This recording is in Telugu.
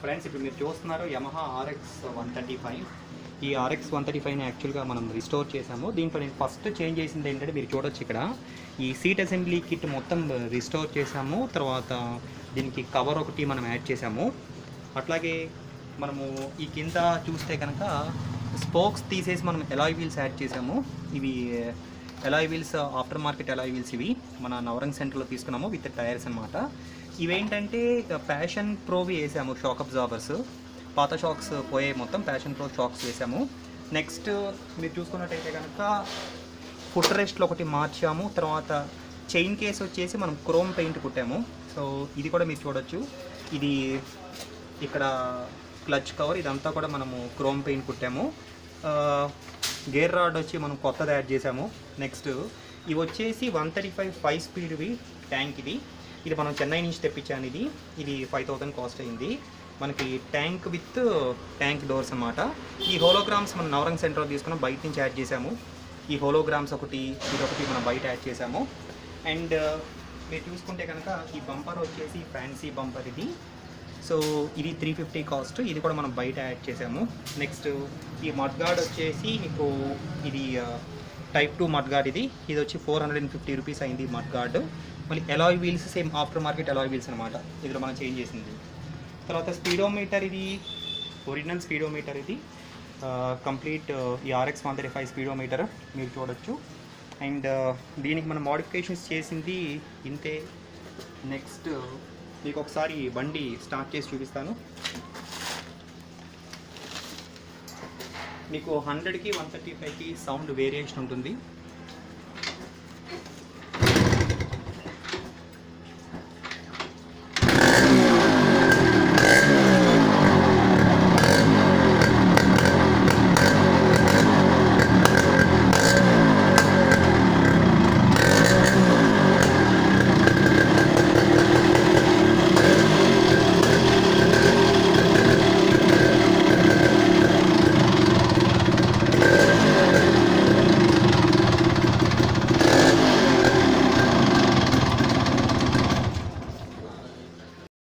ఫ్రెండ్స్ ఇప్పుడు మీరు చూస్తున్నారు యమహా RX 135. ఈ RX 135ని యాక్చువల్గా మనం రిస్టోర్ చేసాము. దీంట్లో నేను ఫస్ట్ చేంజ్ చేసింది ఏంటంటే మీరు చూడొచ్చు ఇక్కడ ఈ సీట్ అసెంబ్లీ కిట్ మొత్తం రిస్టోర్ చేసాము. తర్వాత దీనికి కవర్ ఒకటి మనం యాడ్ చేసాము. అట్లాగే మనము ఈ కింద చూస్తే కనుక స్పోక్స్ తీసేసి మనం అలాయ్ వీల్స్ యాడ్ చేసాము. ఇవి alloy wheels after market alloy wheels ఇవి మన నవరంగ్ సెంటర్లో తీసుకున్నాము విత్ టైర్స్ అనమాట. ఇవేంటంటే ప్యాషన్ ప్రోవి వేసాము, షాక్ అబ్జార్బర్స్, పాత షాక్స్ పోయే మొత్తం ప్యాషన్ ప్రో షాక్స్ వేసాము. నెక్స్ట్ మీరు చూసుకున్నట్టయితే కనుక ఫుట్ రెస్ట్లో ఒకటి మార్చాము. తర్వాత చైన్ కేస్ వచ్చేసి మనం క్రోమ్ పెయింట్ కుట్టాము. సో ఇది కూడా మీరు చూడొచ్చు. ఇది ఇక్కడ క్లచ్ కవర్ ఇదంతా కూడా మనము క్రోమ్ పెయింట్ కుట్టాము. గేర్ రాడ్ వచ్చి మనం కొత్తది యాడ్ చేసాము. నెక్స్ట్ ఇవి వచ్చేసి 135 5 స్పీడ్వి ట్యాంక్. ఇది మనం చెన్నై నుంచి తెప్పించాను. ఇది 5000 కాస్ట్ అయింది మనకి. ట్యాంక్ విత్ ట్యాంక్ డోర్స్ అన్నమాట. ఈ హోలోగ్రామ్స్ మనం నవరంగ్ సెంటర్లో తీసుకున్నాం, బయట నుంచి యాడ్ చేసాము. ఈ హోలోగ్రామ్స్ ఇదొకటి మనం బయట యాడ్ చేసాము. అండ్ మీరు చూసుకుంటే కనుక ఈ బంపర్ వచ్చేసి ఫ్యాన్సీ బంపర్ ఇది. సో ఇది 350 కాస్ట్, ఇది కూడా మనం బయట యాడ్ చేసాము. నెక్స్ట్ ఈ మడ్ గార్డ్ వచ్చేసి మీకు ఇది టైప్ 2 మడ్ గార్డ్. ఇది వచ్చి 450 రూపీస్ అయింది మడ్ గార్డ్. మళ్ళీ alloy wheels same after market alloy wheels అనమాట, ఇందులో మనం చేంజ్ చేసింది. తర్వాత స్పీడోమీటర్, ఇది ఒరిజినల్ స్పీడోమీటర్. ఇది కంప్లీట్ ఈ RX 135 స్పీడోమీటర్ మీరు చూడొచ్చు. అండ్ దీనికి మనం మోడిఫికేషన్స్ చేసింది ఇంతే. నెక్స్ట్ మీకు ఒకసారి బండి స్టార్ట్ చేసి చూపిస్తాను. మీకు 100కి 135కి సౌండ్ వేరియేషన్ ఉంటుంది.